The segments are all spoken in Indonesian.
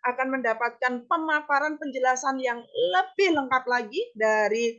akan mendapatkan pemaparan penjelasan yang lebih lengkap lagi dari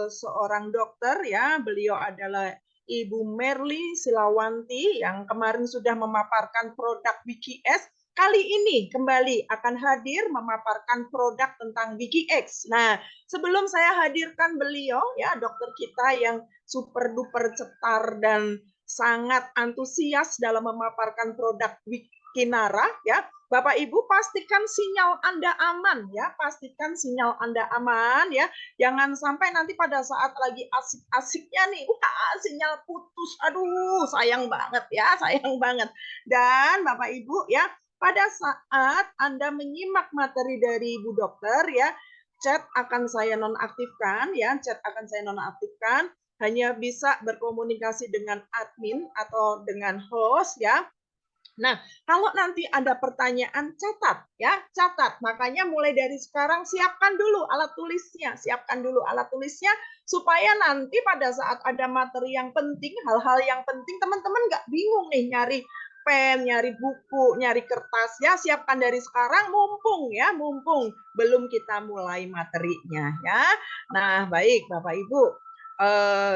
seorang dokter ya. Beliau adalah Ibu Merly Silawanti yang kemarin sudah memaparkan produk WikiX. Kali ini kembali akan hadir memaparkan produk tentang WikiX. Nah, sebelum saya hadirkan beliau ya, dokter kita yang super duper cetar dan sangat antusias dalam memaparkan produk Wikinara ya. Bapak Ibu pastikan sinyal Anda aman ya, pastikan sinyal Anda aman ya. Jangan sampai nanti pada saat lagi asik-asiknya nih, wah sinyal putus. Aduh, sayang banget ya, sayang banget. Dan Bapak Ibu ya, pada saat Anda menyimak materi dari Ibu Dokter ya, chat akan saya nonaktifkan ya, chat akan saya nonaktifkan, hanya bisa berkomunikasi dengan admin atau dengan host ya. Nah, kalau nanti ada pertanyaan, catat ya, catat. Makanya mulai dari sekarang siapkan dulu alat tulisnya, siapkan dulu alat tulisnya supaya nanti pada saat ada materi yang penting, hal-hal yang penting, teman-teman nggak bingung nih nyari pen, nyari buku, nyari kertas ya, siapkan dari sekarang mumpung ya, mumpung belum kita mulai materinya ya. Nah, baik Bapak Ibu,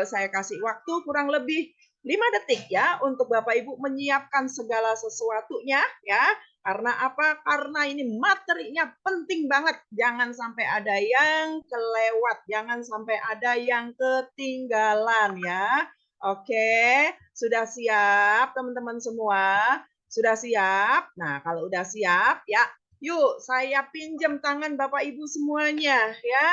saya kasih waktu kurang lebih 5 detik ya untuk Bapak Ibu menyiapkan segala sesuatunya ya. Karena apa? Karena ini materinya penting banget. Jangan sampai ada yang kelewat, jangan sampai ada yang ketinggalan ya. Oke, sudah siap teman-teman semua? Sudah siap? Nah, kalau udah siap ya, yuk saya pinjam tangan Bapak Ibu semuanya ya.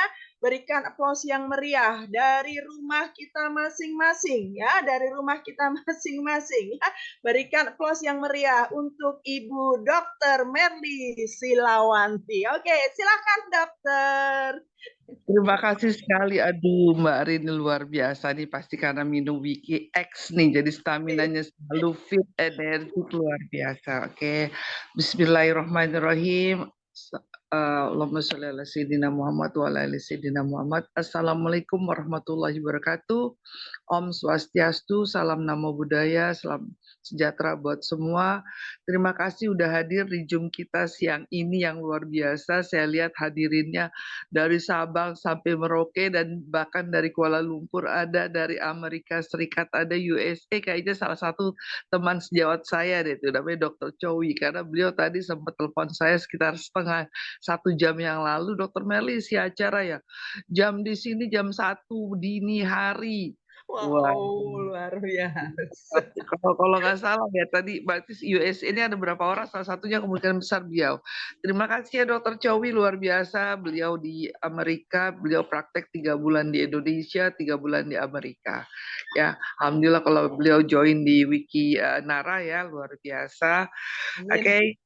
Berikan aplaus yang meriah dari rumah kita masing-masing ya, dari rumah kita masing-masing ya. Berikan aplaus yang meriah untuk Ibu Dokter Merly Silawanti. Oke, silakan dokter. Terima kasih sekali. Aduh, Mbak Rini luar biasa nih. Pasti karena minum Wiki X nih. Jadi staminanya selalu fit, energik luar biasa. Oke. Bismillahirrahmanirrahim. Allahumma sholli ala sayyidina Muhammad wa ala ali sayyidina Muhammad. Assalamualaikum warahmatullahi wabarakatuh. Om Swastiastu, salam namo buddhaya, salam sejahtera buat semua. Terima kasih udah hadir di Zoom kita siang ini yang luar biasa. Saya lihat hadirinnya dari Sabang sampai Merauke dan bahkan dari Kuala Lumpur ada, dari Amerika Serikat ada, USA kayaknya salah satu teman sejawat saya deh, itu namanya Dr. Chowi, karena beliau tadi sempat telepon saya sekitar setengah 1 jam yang lalu. Dr. Merly isi acara ya, jam di sini jam 1 dini hari. Wah, Wow, luar biasa. kalau nggak salah ya tadi berarti USA ini ada berapa orang, salah satunya kemungkinan besar beliau. Terima kasih ya Dokter Chowi, luar biasa. Beliau di Amerika, beliau praktek 3 bulan di Indonesia, 3 bulan di Amerika. Ya, alhamdulillah kalau beliau join di Wiki Nara ya, luar biasa. Oke.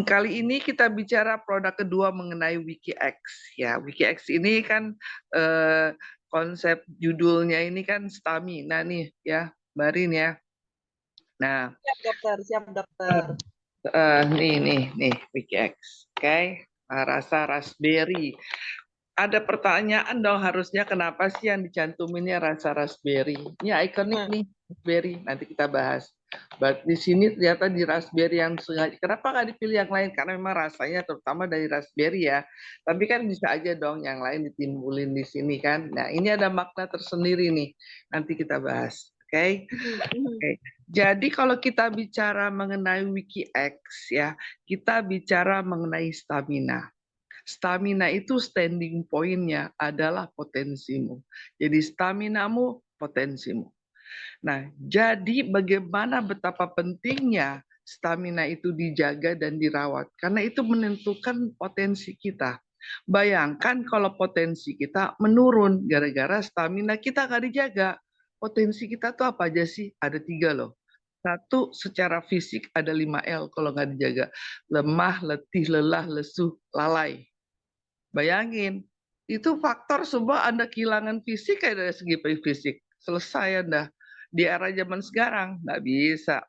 Kali ini kita bicara produk kedua mengenai WikiX ya. WikiX ini kan konsep judulnya ini kan stamina nih ya, Mbak Rin ya. Nah, Siap dokter, siap dokter. nih WikiX, oke. Rasa raspberry. Ada pertanyaan dong harusnya, kenapa sih yang dicantuminnya rasa raspberry? Ini ikonik nih, raspberry. Nanti kita bahas. Di sini ternyata di raspberry yang sengaja. Kenapa nggak dipilih yang lain? Karena memang rasanya terutama dari raspberry ya. Tapi kan bisa aja dong yang lain ditimbulin di sini kan. Nah, ini ada makna tersendiri nih. Nanti kita bahas. Oke. Oke. Jadi kalau kita bicara mengenai WikiX ya, kita bicara mengenai stamina. Stamina itu standing point-nya adalah potensimu. Jadi staminamu, potensimu. Nah, jadi bagaimana betapa pentingnya stamina itu dijaga dan dirawat. Karena itu menentukan potensi kita. Bayangkan kalau potensi kita menurun gara-gara stamina kita nggak dijaga. Potensi kita tuh apa aja sih? Ada 3 loh. 1, secara fisik ada 5L kalau nggak dijaga. Lemah, letih, lelah, lesu, lalai. Bayangin, itu faktor semua Anda kehilangan fisik kayak dari segi fisik. Selesai Anda. Di era zaman sekarang, nggak bisa.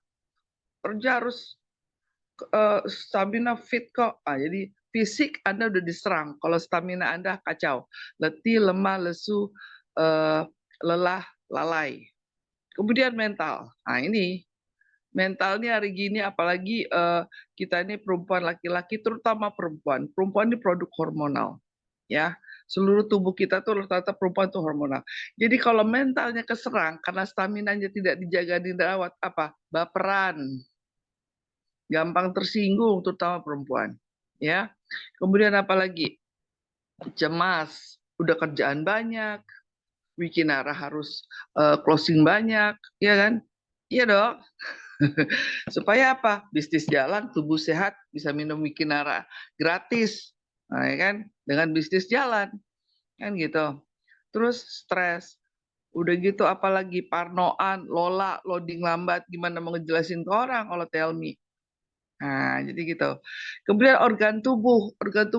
Kerja harus stamina fit kok. Jadi fisik Anda udah diserang. Kalau stamina Anda kacau. Letih, lemah, lesu, lelah, lalai. Kemudian mental. Nah ini mentalnya hari gini, apalagi kita ini perempuan, laki-laki, terutama perempuan. Perempuan ini produk hormonal, ya. Seluruh tubuh kita tuh rata-rata perempuan tuh hormonal. Jadi kalau mentalnya keserang karena staminanya tidak dijaga, dirawat, apa? Baperan, gampang tersinggung, terutama perempuan, ya. Kemudian apalagi? Cemas, udah kerjaan banyak, Wikinara harus closing banyak, ya kan? Iya dong. Supaya apa? Bisnis jalan, tubuh sehat, bisa minum Wikinara gratis. Nah, ya kan? Dengan bisnis jalan. Kan gitu. Terus stres. Udah gitu apalagi parnoan, lola, loading lambat, gimana mau ngejelasin ke orang kalau tell me. Nah, jadi gitu. Kemudian organ tubuh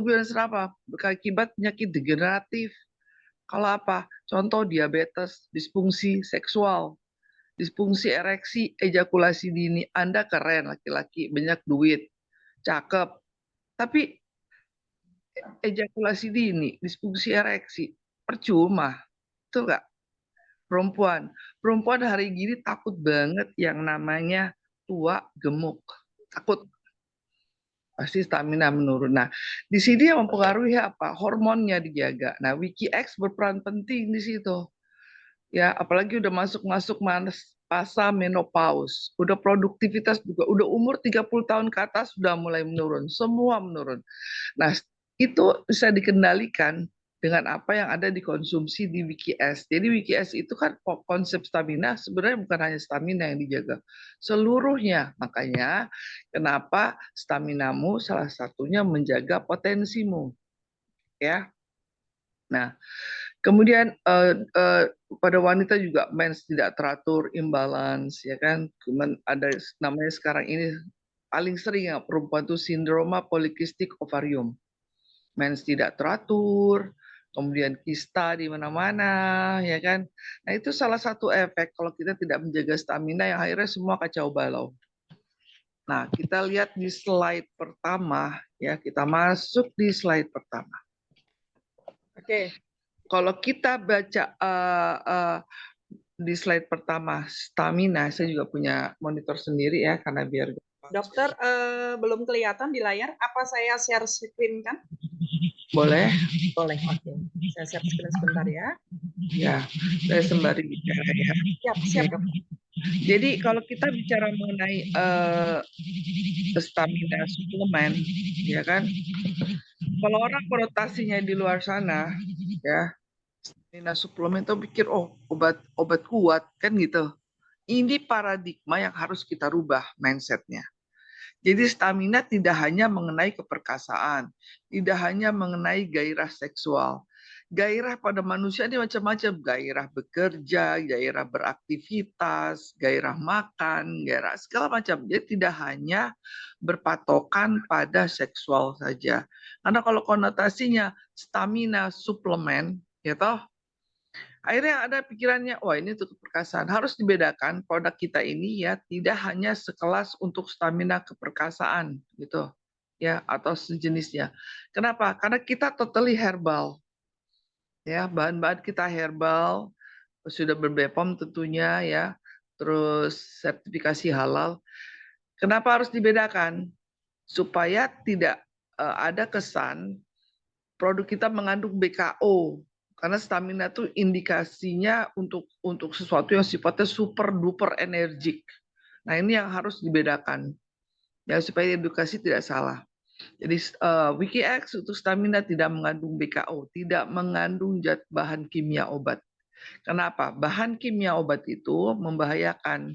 yang serapa? Berakibat penyakit degeneratif. Kalau apa? Contoh diabetes, disfungsi seksual, disfungsi ereksi, ejakulasi dini. Anda keren laki-laki, banyak duit, cakep. Tapi ejakulasi dini, disfungsi ereksi, percuma. Betul nggak? Perempuan. Perempuan hari gini takut banget yang namanya tua, gemuk. Takut. Pasti stamina menurun. Nah, di sini yang mempengaruhi apa? Hormonnya dijaga. Nah, WikiX berperan penting di situ. Ya, apalagi udah masuk-masuk masa menopause, udah produktivitas juga, udah umur 30 tahun ke atas sudah mulai menurun, semua menurun. Nah, itu bisa dikendalikan dengan apa yang ada dikonsumsi di WikiS. Jadi WikiS itu kan konsep stamina sebenarnya bukan hanya stamina yang dijaga, seluruhnya. Makanya kenapa staminamu salah satunya menjaga potensimu, ya. Nah, kemudian pada wanita juga mens tidak teratur, imbalance, ya kan. Kemudian ada namanya sekarang ini paling sering ya perempuan itu sindroma polikistik ovarium. Mens tidak teratur, kemudian kista di mana-mana, ya kan. Nah, itu salah satu efek kalau kita tidak menjaga stamina yang akhirnya semua kacau balau. Nah, kita lihat di slide pertama, ya, kita masuk di slide pertama. Oke. Kalau kita baca di slide pertama stamina, saya juga punya monitor sendiri ya karena biar. Dokter, belum kelihatan di layar. Apa saya share screen kan? Boleh? Boleh. Oke. Saya share screen sebentar ya. Ya, saya sembari bicara ya. Siap, Dok. Jadi kalau kita bicara mengenai stamina suplemen, ya kan? Kalau orang konotasinya di luar sana, ya, stamina suplemen tuh pikir obat kuat kan gitu. Ini paradigma yang harus kita rubah mindsetnya. Jadi stamina tidak hanya mengenai keperkasaan, tidak hanya mengenai gairah seksual. Gairah pada manusia ini macam-macam, gairah bekerja, gairah beraktivitas, gairah makan, gairah segala macam. Jadi tidak hanya berpatokan pada seksual saja. Karena kalau konotasinya stamina suplemen, ya toh, akhirnya ada pikirannya, wah ini untuk keperkasaan. Harus dibedakan produk kita ini ya tidak hanya sekelas untuk stamina keperkasaan gitu ya atau sejenisnya. Kenapa? Karena kita totally herbal. Ya, bahan-bahan kita herbal, sudah ber-BPOM tentunya ya. Terus sertifikasi halal. Kenapa harus dibedakan? Supaya tidak ada kesan produk kita mengandung BKO. Karena stamina itu indikasinya untuk sesuatu yang sifatnya super duper energik. Nah, ini yang harus dibedakan. Ya, supaya edukasi tidak salah. Jadi WikiX untuk stamina tidak mengandung BKO, tidak mengandung bahan kimia obat. Kenapa? Bahan kimia obat itu membahayakan.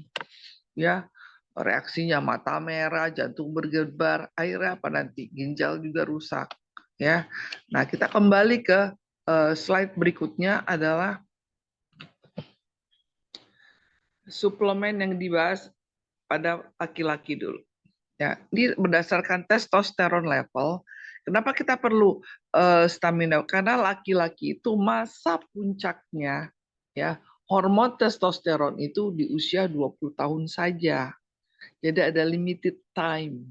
Ya, reaksinya mata merah, jantung berdebar, akhirnya apa nanti? Ginjal juga rusak. Ya. Nah, kita kembali ke slide berikutnya adalah suplemen yang dibahas pada laki-laki dulu. Ya, ini berdasarkan testosteron level. Kenapa kita perlu stamina? Karena laki-laki itu masa puncaknya ya, hormon testosteron itu di usia 20 tahun saja. Jadi ada limited time.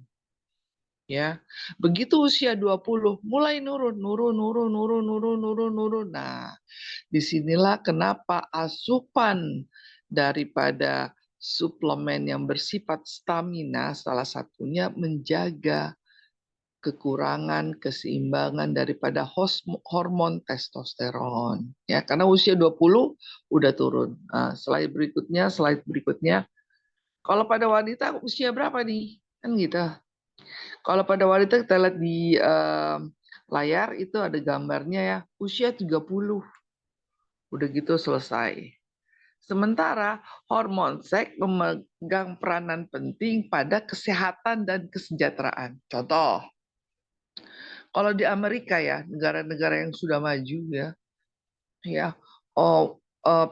Ya. Begitu usia 20 mulai nurun. Nah, disinilah kenapa asupan daripada suplemen yang bersifat stamina, salah satunya menjaga kekurangan keseimbangan daripada hormon testosteron. Ya, karena usia 20 udah turun. Nah, slide berikutnya. Kalau pada wanita usia berapa nih? Kan gitu. Kalau pada wanita kita lihat di layar itu ada gambarnya ya, usia 30. Udah gitu selesai. Sementara hormon seks memegang peranan penting pada kesehatan dan kesejahteraan. Contoh, kalau di Amerika ya, negara-negara yang sudah maju ya,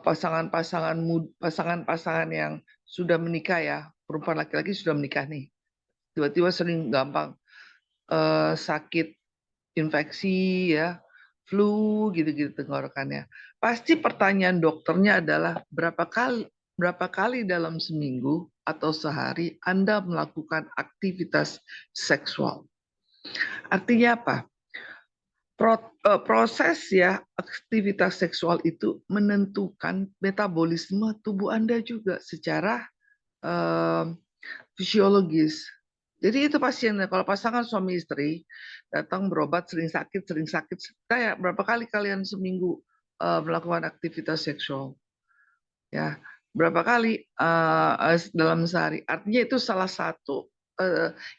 pasangan-pasangan yang sudah menikah ya, perempuan laki-laki sudah menikah nih, tiba-tiba sering gampang sakit infeksi ya, flu gitu-gitu tenggorokannya. Pasti pertanyaan dokternya adalah berapa kali dalam seminggu atau sehari Anda melakukan aktivitas seksual. Artinya apa? Proses ya aktivitas seksual itu menentukan metabolisme tubuh Anda juga secara fisiologis. Jadi itu pasiennya, kalau pasangan suami istri datang berobat sering sakit, kayak berapa kali kalian seminggu melakukan aktivitas seksual? Ya, berapa kali dalam sehari? Artinya itu salah satu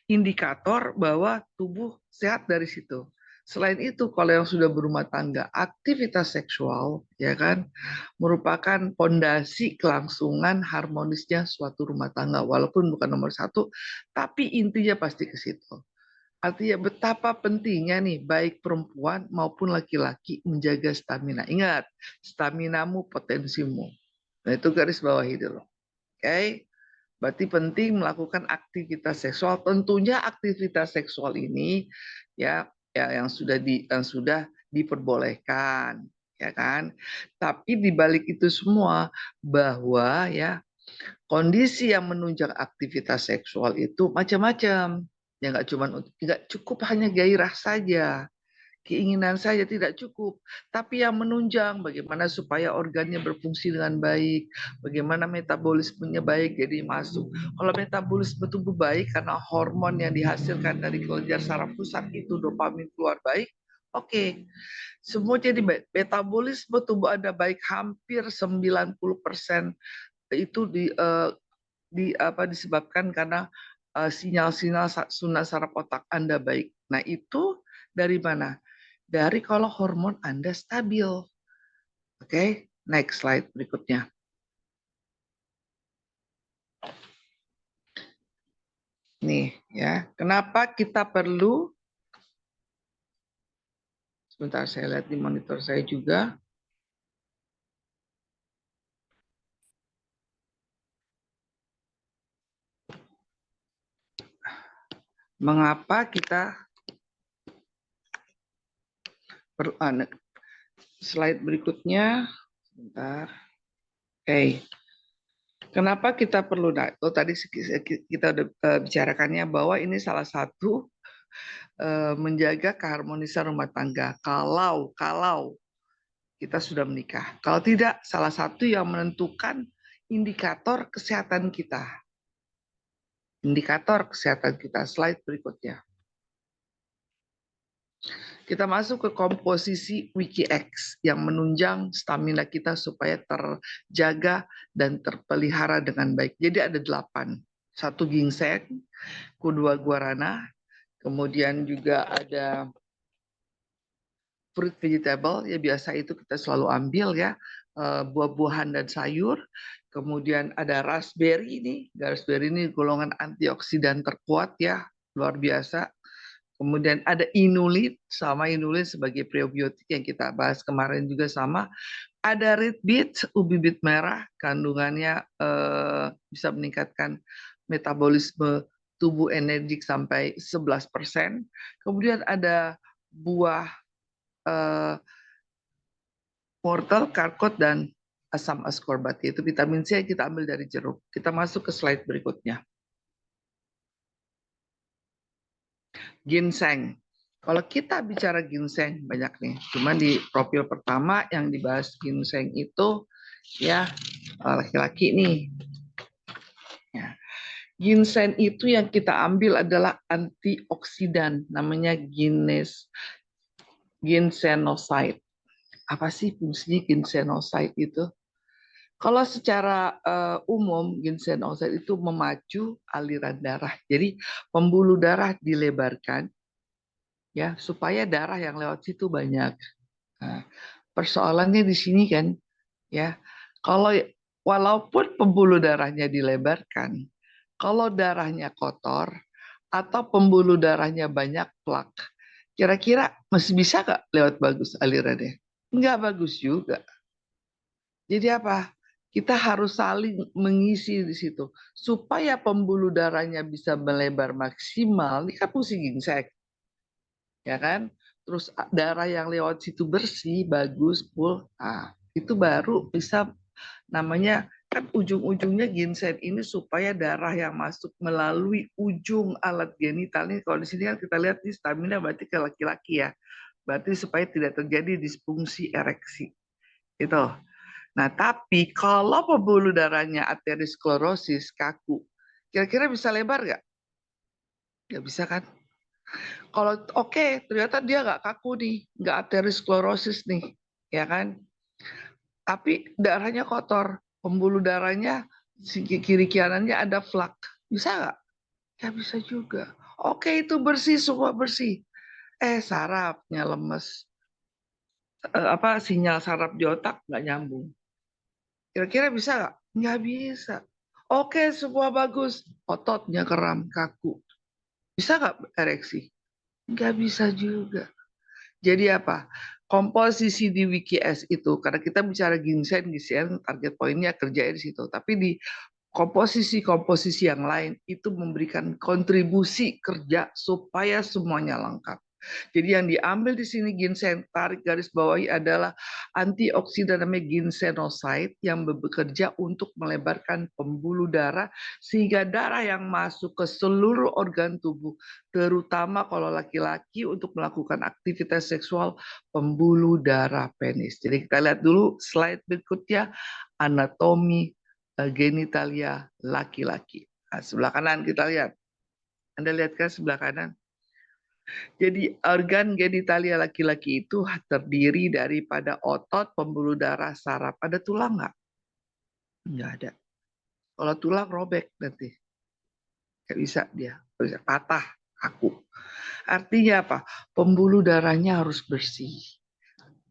indikator bahwa tubuh sehat dari situ. Selain itu, kalau yang sudah berumah tangga, aktivitas seksual ya kan merupakan pondasi kelangsungan harmonisnya suatu rumah tangga. Walaupun bukan nomor satu, tapi intinya pasti ke situ. Artinya betapa pentingnya nih baik perempuan maupun laki-laki menjaga stamina. Ingat, staminamu potensimu. Nah, itu garis bawahi dulu. Oke. Berarti penting melakukan aktivitas seksual. Tentunya aktivitas seksual ini ya yang sudah diperbolehkan, ya kan? Tapi di balik itu semua bahwa ya kondisi yang menunjang aktivitas seksual itu macam-macam. Ya nggak cukup hanya gairah saja. Keinginan saja tidak cukup, tapi yang menunjang bagaimana supaya organnya berfungsi dengan baik, bagaimana metabolismenya baik, jadi masuk. Kalau metabolisme tubuh baik karena hormon yang dihasilkan dari kelenjar saraf pusat itu dopamin keluar baik, oke. Semua jadi baik. Metabolisme tubuh Anda baik hampir 90% itu disebabkan karena sinyal-sinyal saraf otak Anda baik. Nah, itu dari mana? Dari kalau hormon Anda stabil. Oke, next slide berikutnya. Nih ya, kenapa kita perlu, sebentar saya lihat di monitor saya juga. Mengapa kita perlu, slide berikutnya, sebentar. Oke. Kenapa kita perlu, nah itu tadi kita udah bicarakannya bahwa ini salah satu menjaga keharmonisan rumah tangga. Kalau kita sudah menikah. Kalau tidak, salah satu yang menentukan indikator kesehatan kita. Indikator kesehatan kita. Slide berikutnya. Kita masuk ke komposisi WikiX yang menunjang stamina kita supaya terjaga dan terpelihara dengan baik. Jadi ada 8. 1 ginseng, kedua guarana, kemudian juga ada fruit vegetable, ya biasa itu kita selalu ambil ya, buah-buahan dan sayur. Kemudian ada raspberry ini golongan antioksidan terkuat ya, luar biasa. Kemudian ada inulin sebagai probiotik yang kita bahas kemarin juga sama. Ada red beet, ubi bit merah, kandungannya bisa meningkatkan metabolisme tubuh energik sampai 11%. Kemudian ada buah wortel, karkot, dan asam ascorbat, yaitu vitamin C yang kita ambil dari jeruk. Kita masuk ke slide berikutnya. Ginseng. Kalau kita bicara ginseng banyak nih, cuman di profil pertama yang dibahas ginseng itu ya laki-laki nih. Ginseng itu yang kita ambil adalah antioksidan, namanya ginsenoside. Apa sih fungsinya ginsenoside itu? Kalau secara umum ginsenoside itu memacu aliran darah. Jadi pembuluh darah dilebarkan ya supaya darah yang lewat situ banyak. Nah, persoalannya di sini kan ya. Kalau walaupun pembuluh darahnya dilebarkan, kalau darahnya kotor atau pembuluh darahnya banyak plak, kira-kira masih bisa nggak lewat bagus alirannya? Nggak bagus juga. Jadi apa? Kita harus saling mengisi di situ supaya pembuluh darahnya bisa melebar maksimal. Ini kan fungsi ginseng, ya kan? Terus darah yang lewat situ bersih, bagus, full. Nah, itu baru bisa namanya kan ujung-ujungnya ginseng ini supaya darah yang masuk melalui ujung alat genital ini. Kalau di sini kan kita lihat di stamina berarti ke laki-laki ya. Berarti supaya tidak terjadi disfungsi ereksi. Itu. Nah, tapi kalau pembuluh darahnya aterosklerosis kaku, kira-kira bisa lebar nggak? Nggak bisa kan? Kalau oke, ternyata dia nggak kaku nih, nggak aterosklerosis nih, ya kan? Tapi darahnya kotor, pembuluh darahnya kiri kanannya ada flak, bisa nggak? Ya bisa juga. Oke, itu bersih, semua bersih. Sarafnya lemes, apa sinyal saraf di otak nggak nyambung. Kira-kira bisa nggak? Nggak bisa. Oke, semua bagus. Ototnya kram, kaku. Bisa nggak ereksi? Nggak bisa juga. Jadi apa? Komposisi di WikiS itu, karena kita bicara ginseng target poinnya kerja di situ. Tapi di komposisi-komposisi yang lain itu memberikan kontribusi kerja supaya semuanya lengkap. Jadi yang diambil di sini ginseng, tarik garis bawahi adalah antioksidan namanya ginsenoside yang bekerja untuk melebarkan pembuluh darah sehingga darah yang masuk ke seluruh organ tubuh, terutama kalau laki-laki untuk melakukan aktivitas seksual pembuluh darah penis. Jadi kita lihat dulu slide berikutnya anatomi genitalia laki-laki. Nah, sebelah kanan kita lihat. Anda lihat kan sebelah kanan? Jadi organ genitalia laki-laki itu terdiri daripada otot, pembuluh darah, saraf. Ada tulang nggak? Nggak ada. Kalau tulang robek nanti. Nggak bisa dia. Bisa patah, kaku. Artinya apa? Pembuluh darahnya harus bersih.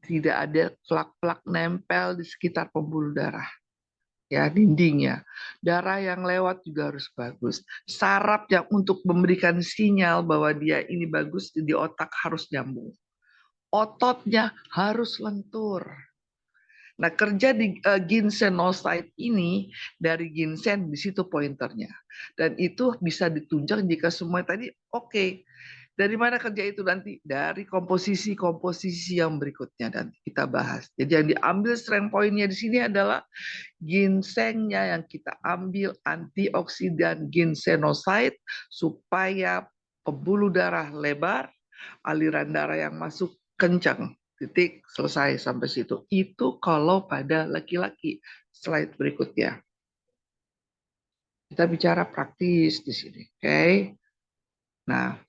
Tidak ada plak-plak nempel di sekitar pembuluh darah. Ya, dindingnya. Darah yang lewat juga harus bagus. Saraf yang untuk memberikan sinyal bahwa dia ini bagus di otak harus nyambung. Ototnya harus lentur. Nah, kerja di ginsenoside ini dari ginseng di situ pointernya. Dan itu bisa ditunjang jika semua tadi oke. Dari mana kerja itu nanti? Dari komposisi-komposisi yang berikutnya dan kita bahas. Jadi yang diambil strength point-nya di sini adalah ginsengnya yang kita ambil antioksidan ginsenoside supaya pembuluh darah lebar, aliran darah yang masuk kencang. Titik, selesai sampai situ. Itu kalau pada laki-laki. Slide berikutnya. Kita bicara praktis di sini, oke? Nah,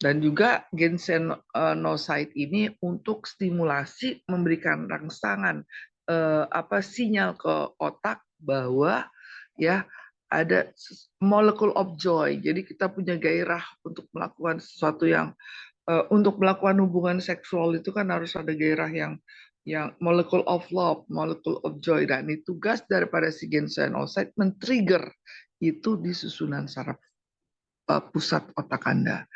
dan juga ginsenoside ini untuk stimulasi memberikan rangsangan sinyal ke otak bahwa ya ada molecule of joy. Jadi kita punya gairah untuk melakukan sesuatu yang untuk melakukan hubungan seksual itu kan harus ada gairah yang molecule of love, molecule of joy. Dan ini tugas daripada si ginsenoside men-trigger itu di susunan saraf pusat otak Anda.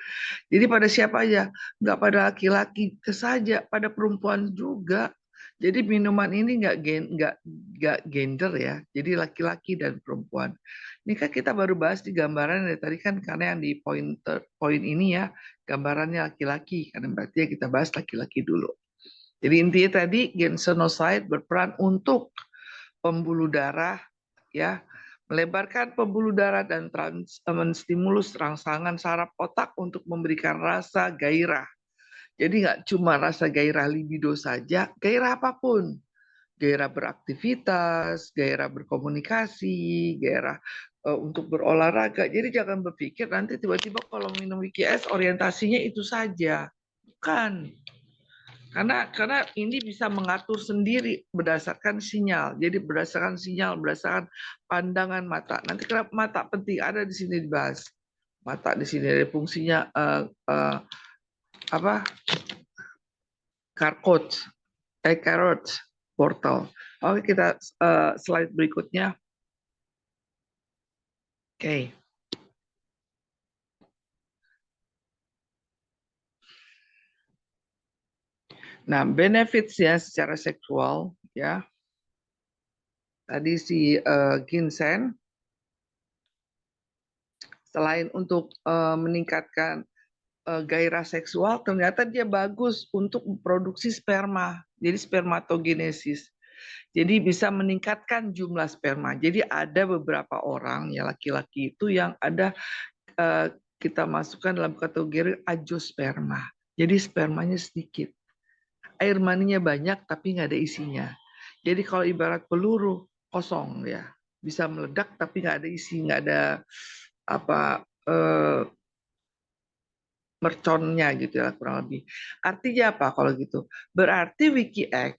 Jadi pada siapa aja? Nggak pada laki-laki saja, pada perempuan juga. Jadi minuman ini nggak gender ya. Jadi laki-laki dan perempuan. Ini kan kita baru bahas di gambaran dari tadi kan karena yang di poin ini ya gambarannya laki-laki karena berarti ya kita bahas laki-laki dulu. Jadi intinya tadi ginsenoside berperan untuk pembuluh darah ya melebarkan pembuluh darah dan menstimulus rangsangan saraf otak untuk memberikan rasa gairah. Jadi nggak cuma rasa gairah libido saja, gairah apapun. gairah beraktivitas, gairah berkomunikasi, gairah untuk berolahraga. Jadi jangan berpikir nanti tiba-tiba kalau minum WKS orientasinya itu saja. Bukan. Karena ini bisa mengatur sendiri berdasarkan sinyal. Jadi berdasarkan sinyal, berdasarkan pandangan mata. Nanti kenapa mata penting ada di sini dibahas. Mata di sini ada fungsinya apa? Carotid portal. Oke, kita slide berikutnya. Oke. Nah, benefits-nya secara seksual ya. Tadi si ginseng selain untuk meningkatkan gairah seksual, ternyata dia bagus untuk memproduksi sperma. Jadi spermatogenesis. Jadi bisa meningkatkan jumlah sperma. Jadi ada beberapa orang ya laki-laki itu yang ada kita masukkan dalam kategori agiosperma. Jadi spermanya sedikit. Air maninya banyak tapi nggak ada isinya. Jadi kalau ibarat peluru kosong ya, bisa meledak tapi nggak ada isi, nggak ada apa merconnya gitu ya kurang lebih. Artinya apa kalau gitu? Berarti WikiX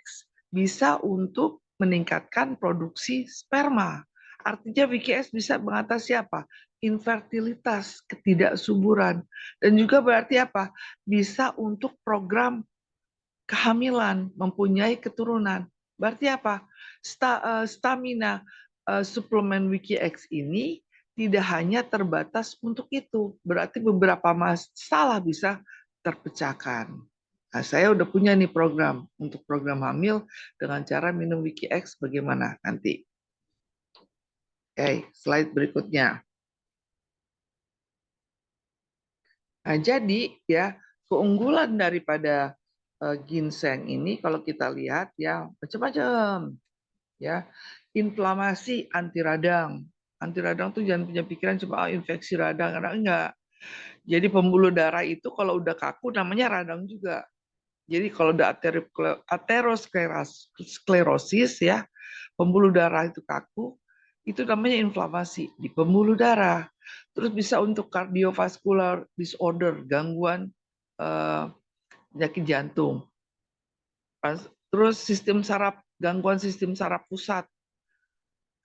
bisa untuk meningkatkan produksi sperma. Artinya WikiX bisa mengatasi apa? Infertilitas, ketidaksuburan. Dan juga berarti apa? Bisa untuk program kehamilan, mempunyai keturunan. Berarti apa? Stamina suplemen WikiX ini tidak hanya terbatas untuk itu. Berarti beberapa masalah bisa terpecahkan. Nah, saya udah punya nih program untuk program hamil dengan cara minum WikiX bagaimana nanti. Oke, slide berikutnya. Nah, jadi ya keunggulan daripada ginseng ini kalau kita lihat ya macam-macam ya. Inflamasi anti radang tuh jangan punya pikiran cuma infeksi radang karena enggak. Jadi pembuluh darah itu kalau udah kaku namanya radang juga. Jadi kalau udah aterosklerosis ya, pembuluh darah itu kaku, itu namanya inflamasi di pembuluh darah. Terus bisa untuk cardiovascular disorder, gangguan penyakit jantung. Terus gangguan sistem saraf pusat.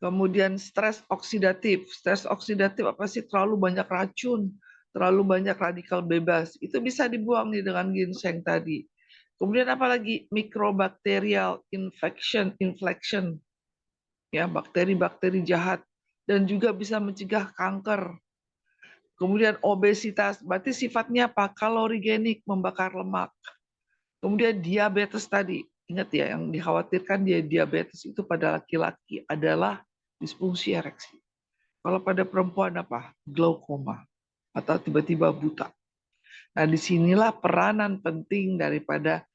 Kemudian stres oksidatif. Stres oksidatif apa sih? Terlalu banyak racun, terlalu banyak radikal bebas. Itu bisa dibuang nih dengan ginseng tadi. Kemudian apalagi microbacterial infection, ya bakteri-bakteri jahat dan juga bisa mencegah kanker. Kemudian obesitas, berarti sifatnya apa? Kalorigenik, membakar lemak. Kemudian diabetes tadi, ingat ya yang dikhawatirkan dia diabetes itu pada laki-laki adalah disfungsi ereksi. Kalau pada perempuan apa? Glaukoma atau tiba-tiba buta. Nah, disinilah peranan penting daripada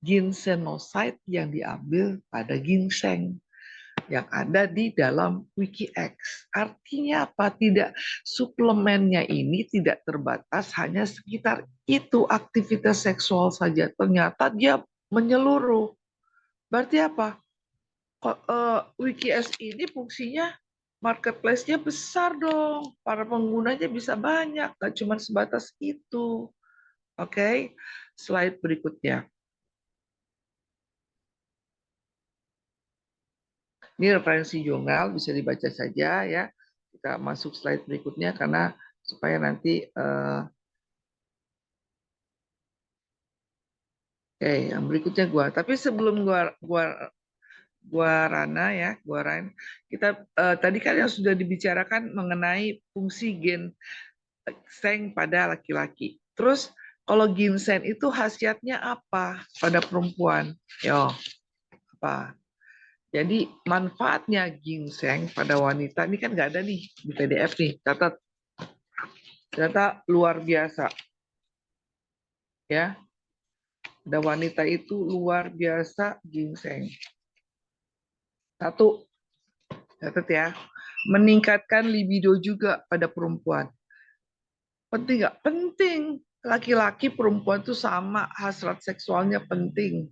ginsenoside yang diambil pada ginseng yang ada di dalam WikiX. Artinya apa? Suplemennya ini tidak terbatas hanya sekitar itu aktivitas seksual saja. Ternyata dia menyeluruh. Berarti apa? WikiX ini fungsinya marketplace-nya besar dong. Para penggunanya bisa banyak, nggak cuma sebatas itu. Oke, slide berikutnya. Ini referensi jurnal, bisa dibaca saja ya. Kita masuk slide berikutnya karena supaya nanti oke, yang berikutnya gua. Tapi sebelum Rana ya, gua Ryan, kita tadi kan yang sudah dibicarakan mengenai fungsi ginseng pada laki-laki. Terus kalau ginseng itu khasiatnya apa pada perempuan? Yo, apa? Jadi manfaatnya ginseng pada wanita ini kan nggak ada nih di PDF nih. Catat, ternyata luar biasa. Ya, pada wanita itu luar biasa ginseng. Satu, catat ya, meningkatkan libido juga pada perempuan. Penting nggak? Penting. Laki-laki perempuan itu sama, hasrat seksualnya penting.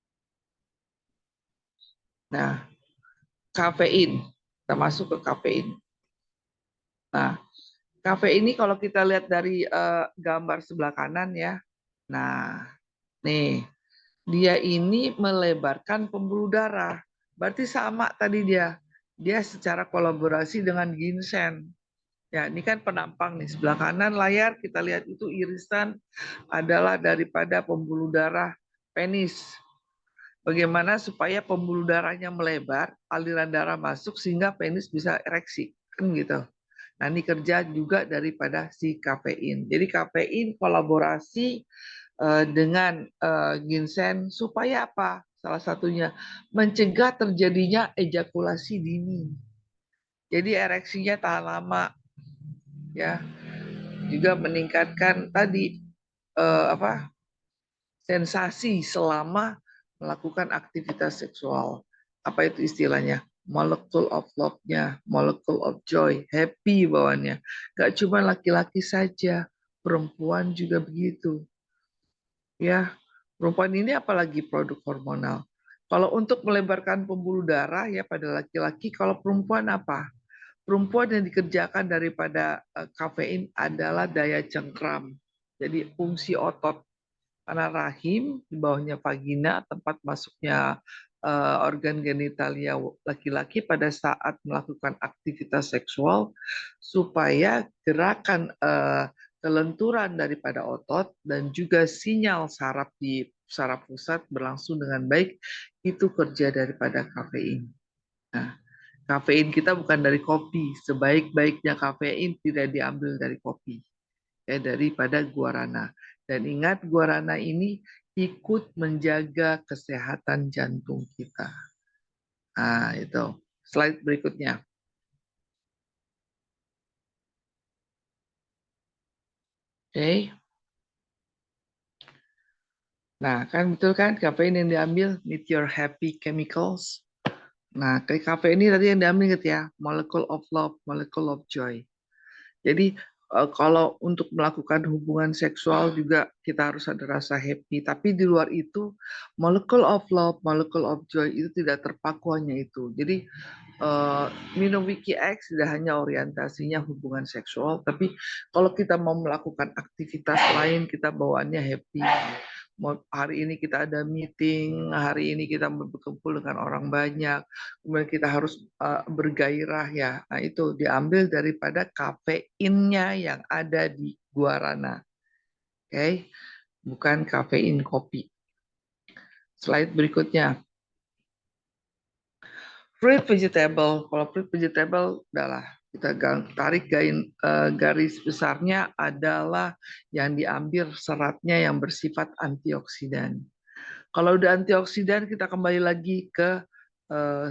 Nah, kafein. Kita masuk ke kafein. Nah, kafein ini kalau kita lihat dari gambar sebelah kanan ya. Nah, nih, dia ini melebarkan pembuluh darah. Berarti sama tadi dia. Dia secara kolaborasi dengan ginseng. Ya, ini kan penampang nih. Sebelah kanan layar kita lihat itu irisan adalah daripada pembuluh darah penis. Bagaimana supaya pembuluh darahnya melebar, aliran darah masuk sehingga penis bisa ereksi. Kan gitu. Nah, ini kerja juga daripada si kafein. Jadi kafein kolaborasi dengan ginseng supaya apa? Salah satunya mencegah terjadinya ejakulasi dini. Jadi ereksinya tahan lama, ya. Juga meningkatkan tadi sensasi selama melakukan aktivitas seksual. Apa itu istilahnya? Molecule of love-nya, molecule of joy, happy bawaannya. Gak cuma laki-laki saja, perempuan juga begitu. Ya, perempuan ini apalagi produk hormonal. Kalau untuk melebarkan pembuluh darah ya pada laki-laki, kalau perempuan apa? Perempuan yang dikerjakan daripada kafein adalah daya cengkram. Jadi fungsi otot karena rahim di bawahnya vagina tempat masuknya organ genitalia laki-laki pada saat melakukan aktivitas seksual supaya gerakan kelenturan daripada otot dan juga sinyal saraf di saraf pusat berlangsung dengan baik itu kerja daripada kafein. Nah, kafein kita bukan dari kopi. Sebaik-baiknya kafein tidak diambil dari kopi, ya daripada guarana. Dan ingat guarana ini ikut menjaga kesehatan jantung kita. Nah, itu. Slide berikutnya. Oke. Nah, kan betul kan kafein yang diambil meet your happy chemicals. Nah, kafein ini tadi yang diambil gitu ya, molecule of love, molecule of joy. Jadi kalau untuk melakukan hubungan seksual juga kita harus ada rasa happy. Tapi di luar itu, molecule of love, molecule of joy itu tidak terpaku hanya itu. Jadi minum Wiki X tidak hanya orientasinya hubungan seksual, tapi kalau kita mau melakukan aktivitas lain, kita bawaannya happy. Hari ini kita ada meeting, hari ini kita berkumpul dengan orang banyak, kemudian kita harus bergairah ya. Nah itu diambil daripada kafeinnya yang ada di guarana. Oke, bukan kafein kopi. Slide berikutnya. Fruit vegetable. Kalau fruit vegetable adalah kita tarik garis besarnya adalah yang diambil seratnya yang bersifat antioksidan. Kalau udah antioksidan kita kembali lagi ke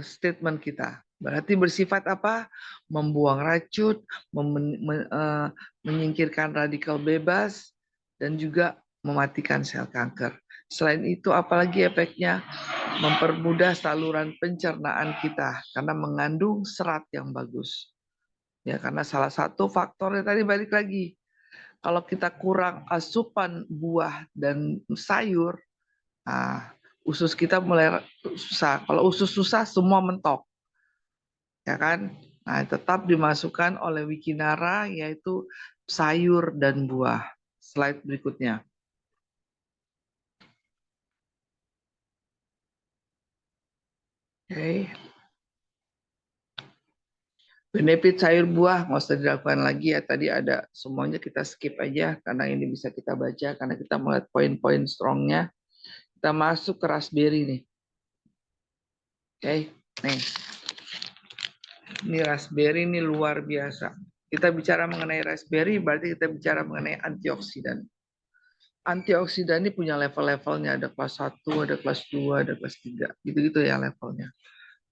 statement kita. Berarti bersifat apa? Membuang racun, menyingkirkan radikal bebas, dan juga mematikan sel kanker. Selain itu, apalagi efeknya? Mempermudah saluran pencernaan kita karena mengandung serat yang bagus. Ya, karena salah satu faktornya tadi balik lagi. Kalau kita kurang asupan buah dan sayur, nah, usus kita mulai susah. Kalau usus susah, semua mentok. Ya kan? Nah, tetap dimasukkan oleh Wikinara yaitu sayur dan buah. Slide berikutnya. Oke. Benefit sayur buah nggak usah dilakukan lagi ya. Tadi ada semuanya kita skip aja karena ini bisa kita baca karena kita melihat poin-poin strongnya. Kita masuk ke raspberry nih. Oke, nih. Ini raspberry ini luar biasa. Kita bicara mengenai raspberry berarti kita bicara mengenai antioksidan. Antioksidan ini punya level-levelnya, ada kelas 1, ada kelas 2, ada kelas 3. Gitu-gitu ya levelnya.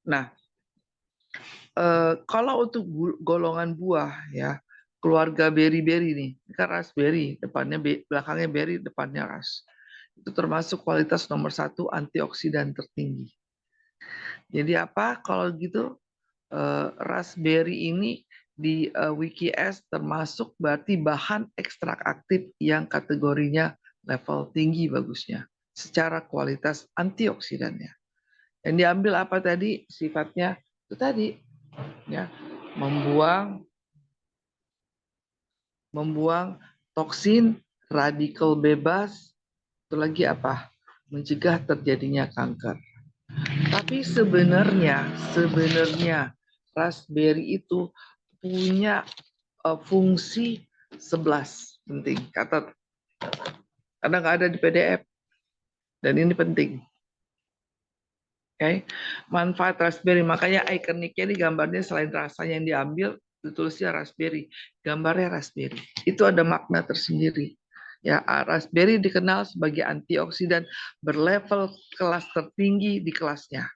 Nah, kalau untuk golongan buah ya, keluarga berry-berry nih, ini kan raspberry, depannya belakangnya berry, depannya ras. Itu termasuk kualitas nomor 1 antioksidan tertinggi. Jadi apa? Kalau gitu raspberry ini di WikiS termasuk berarti bahan ekstrak aktif yang kategorinya level tinggi bagusnya secara kualitas antioksidannya. Yang diambil apa tadi? Sifatnya itu tadi, ya, membuang toksin, radikal bebas, itu lagi apa? Mencegah terjadinya kanker. Tapi sebenarnya raspberry itu punya fungsi 11 penting. Kata karena nggak ada di PDF dan ini penting. Oke, manfaat raspberry, makanya ikoniknya ini gambarnya selain rasanya yang diambil, ditulisnya raspberry, gambarnya raspberry. Itu ada makna tersendiri. Ya, raspberry dikenal sebagai antioksidan berlevel kelas tertinggi di kelasnya.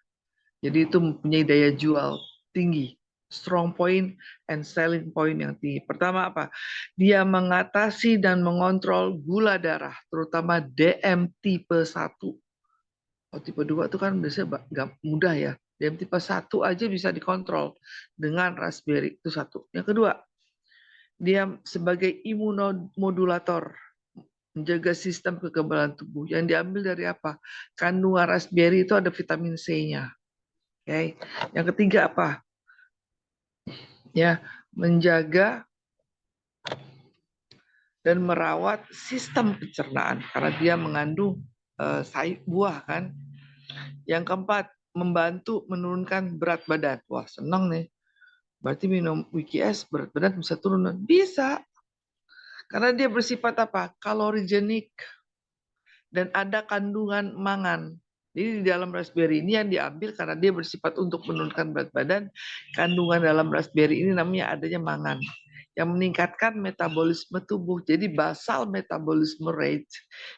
Jadi itu mempunyai daya jual tinggi, strong point and selling point yang tinggi. Pertama apa? Dia mengatasi dan mengontrol gula darah, terutama DM tipe 1. Oh, tipe 2 itu kan biasanya mudah ya. DM tipe 1 aja bisa dikontrol dengan raspberry, itu satu. Yang kedua, dia sebagai imunomodulator, menjaga sistem kekebalan tubuh. Yang diambil dari apa? Kandungan raspberry itu ada vitamin C-nya. Oke. Yang ketiga apa? Ya, menjaga dan merawat sistem pencernaan karena dia mengandung buah kan. Yang keempat, membantu menurunkan berat badan. Wah, senang nih. Berarti minum WKS berat badan bisa turun. Bisa. Karena dia bersifat apa? Kalorigenik. Dan ada kandungan mangan. Jadi di dalam raspberry ini yang diambil karena dia bersifat untuk menurunkan berat badan. Kandungan dalam raspberry ini namanya adanya mangan yang meningkatkan metabolisme tubuh. Jadi basal metabolisme rate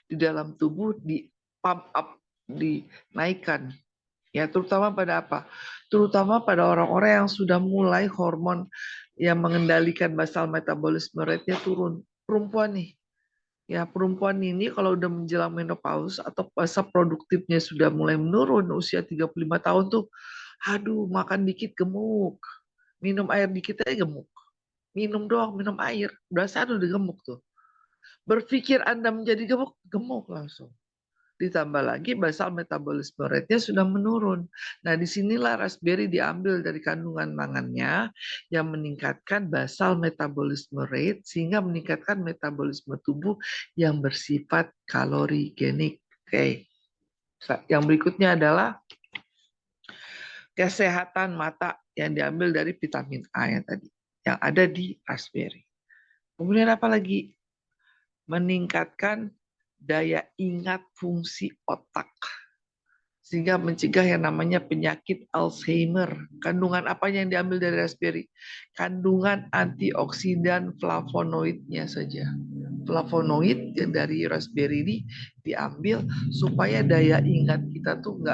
di dalam tubuh di pump up, dinaikkan. Ya, terutama pada apa? Terutama pada orang-orang yang sudah mulai hormon yang mengendalikan basal metabolisme rate-nya turun. Perempuan nih. Ya, perempuan ini kalau udah menjelang menopause atau masa produktifnya sudah mulai menurun usia 35 tahun tuh, aduh, makan dikit gemuk. Minum air dikit aja gemuk. Minum doang, minum air. Berasa udah gemuk tuh. Berpikir Anda menjadi gemuk, gemuk langsung. Ditambah lagi basal metabolisme rate-nya sudah menurun. Nah, disinilah raspberry diambil dari kandungan mangannya yang meningkatkan basal metabolisme rate sehingga meningkatkan metabolisme tubuh yang bersifat kalorigenik. Oke. Yang berikutnya adalah kesehatan mata yang diambil dari vitamin A yang tadi, yang ada di raspberry. Kemudian apa lagi? Meningkatkan daya ingat fungsi otak. Sehingga mencegah yang namanya penyakit Alzheimer. Kandungan apa yang diambil dari raspberry? Kandungan antioksidan flavonoidnya saja. Flavonoid yang dari raspberry ini diambil supaya daya ingat kita tuh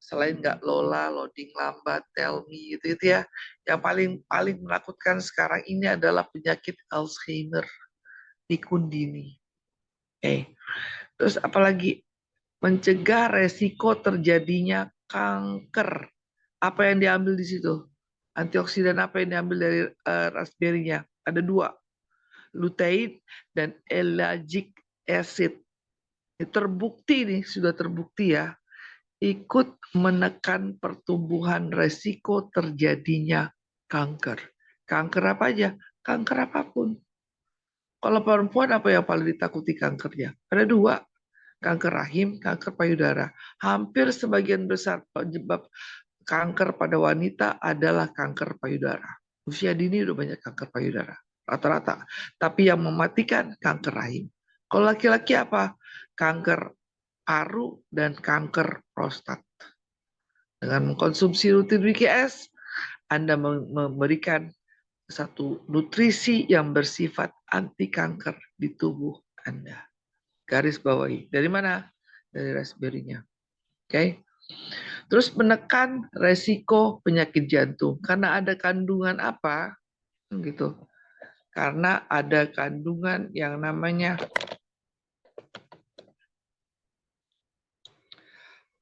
selain nggak lola, loading lambat, tell me gitu ya. Yang paling menakutkan sekarang ini adalah penyakit Alzheimer, pikun dini. Terus apalagi? Mencegah resiko terjadinya kanker. Apa yang diambil di situ? Antioksidan apa yang diambil dari raspberry-nya? Ada 2, lutein dan ellagic acid. Terbukti nih, sudah terbukti ya, ikut menekan pertumbuhan resiko terjadinya kanker. Kanker apa aja? Kanker apapun. Kalau perempuan apa yang paling ditakuti kankernya? Ada 2, kanker rahim, kanker payudara. Hampir sebagian besar penyebab kanker pada wanita adalah kanker payudara. Usia dini udah banyak kanker payudara, rata-rata. Tapi yang mematikan kanker rahim. Kalau laki-laki apa? Kanker paru dan kanker prostat. Dengan mengkonsumsi rutin WKS, Anda memberikan satu nutrisi yang bersifat anti kanker di tubuh Anda. Garis bawahi. Dari mana? Dari raspberry-nya. Oke. Terus menekan resiko penyakit jantung. Karena ada kandungan apa? Gitu. Karena ada kandungan yang namanya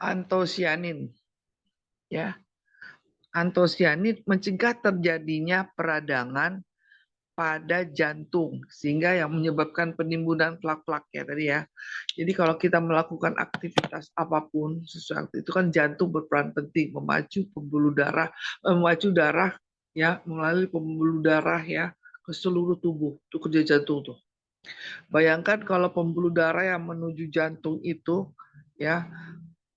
antosianin. Ya. Antosianin mencegah terjadinya peradangan pada jantung sehingga yang menyebabkan penimbunan plak-plak ya tadi ya. Jadi kalau kita melakukan aktivitas apapun sesuatu itu kan jantung berperan penting memacu pembuluh darah, memacu darah ya melalui pembuluh darah ya ke seluruh tubuh. Itu kerja jantung tuh. Bayangkan kalau pembuluh darah yang menuju jantung itu ya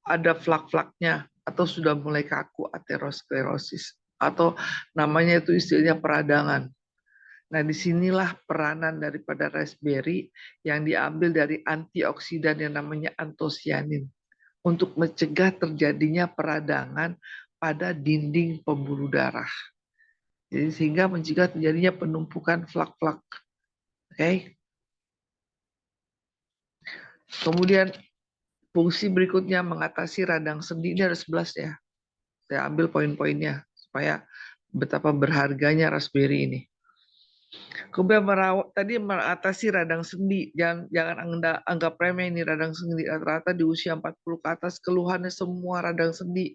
ada flak-flaknya atau sudah mulai kaku aterosklerosis atau namanya itu istilahnya peradangan. Nah, disinilah peranan daripada raspberry yang diambil dari antioksidan yang namanya antosianin untuk mencegah terjadinya peradangan pada dinding pembuluh darah. Jadi sehingga mencegah terjadinya penumpukan flak-flak. Oke. Kemudian fungsi berikutnya mengatasi radang sendi, ini ada 11 ya. Saya ambil poin-poinnya supaya betapa berharganya raspberry ini. Kemudian merawat tadi mengatasi radang sendi, jangan anggap remeh ini radang sendi. Rata-rata di usia 40 ke atas keluhannya semua radang sendi.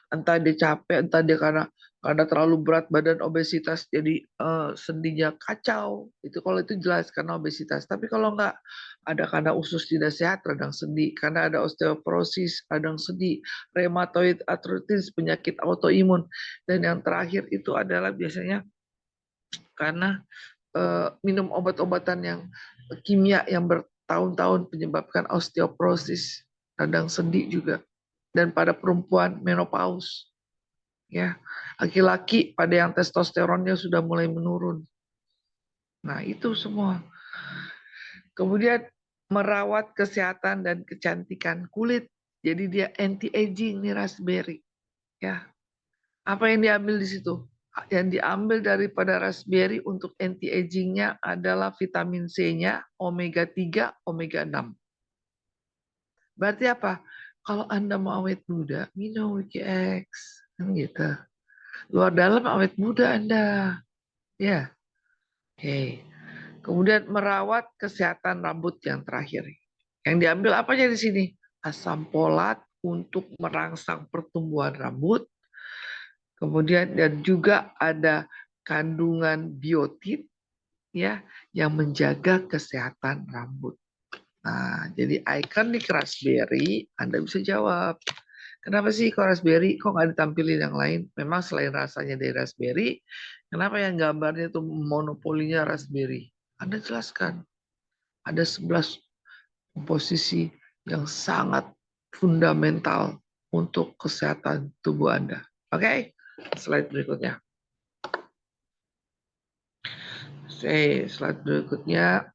Entah dia capek, entah dia karena terlalu berat badan obesitas jadi sendinya kacau. Itu kalau itu jelas karena obesitas. Tapi kalau enggak ada karena usus tidak sehat radang sendi, karena ada osteoporosis radang sendi, rheumatoid arthritis penyakit autoimun, dan yang terakhir itu adalah biasanya karena minum obat-obatan yang kimia yang bertahun-tahun menyebabkan osteoporosis, radang sendi juga, dan pada perempuan menopause, ya, laki-laki pada yang testosteronnya sudah mulai menurun. Nah itu semua. Kemudian merawat kesehatan dan kecantikan kulit, jadi dia anti-aging nih raspberry, ya. Apa yang diambil di situ? Yang diambil daripada raspberry untuk anti-agingnya adalah vitamin C-nya, omega 3, omega 6. Berarti apa? Kalau Anda mau awet muda, minum Wiki X. Kan gitu. Luar dalam awet muda Anda. Ya. Oke. Kemudian merawat kesehatan rambut yang terakhir. Yang diambil apanya di sini? Asam folat untuk merangsang pertumbuhan rambut. Kemudian dan juga ada kandungan biotin ya yang menjaga kesehatan rambut. Nah, jadi ikonik raspberry Anda bisa jawab. Kenapa sih kok raspberry kok nggak ditampilin yang lain? Memang selain rasanya dari raspberry, kenapa yang gambarnya itu monopolinya raspberry? Anda jelaskan. Ada 11 komposisi yang sangat fundamental untuk kesehatan tubuh Anda. Oke? Slide berikutnya. Slide berikutnya.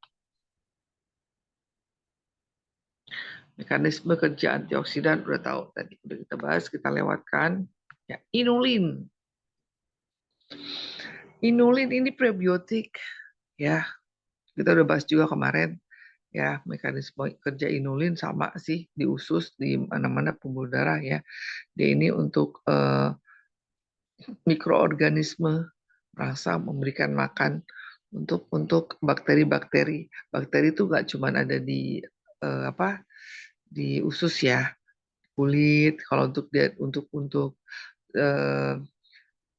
Mekanisme kerja antioksidan udah tahu tadi, udah kita bahas, kita lewatkan. Ya, inulin. Inulin ini prebiotik, ya. Kita udah bahas juga kemarin, ya mekanisme kerja inulin sama sih di usus, di mana-mana pembuluh darah ya. Dia ini untuk mikroorganisme merasa memberikan makan untuk bakteri-bakteri. Bakteri itu nggak cuma ada di di usus ya, kulit. Kalau untuk dia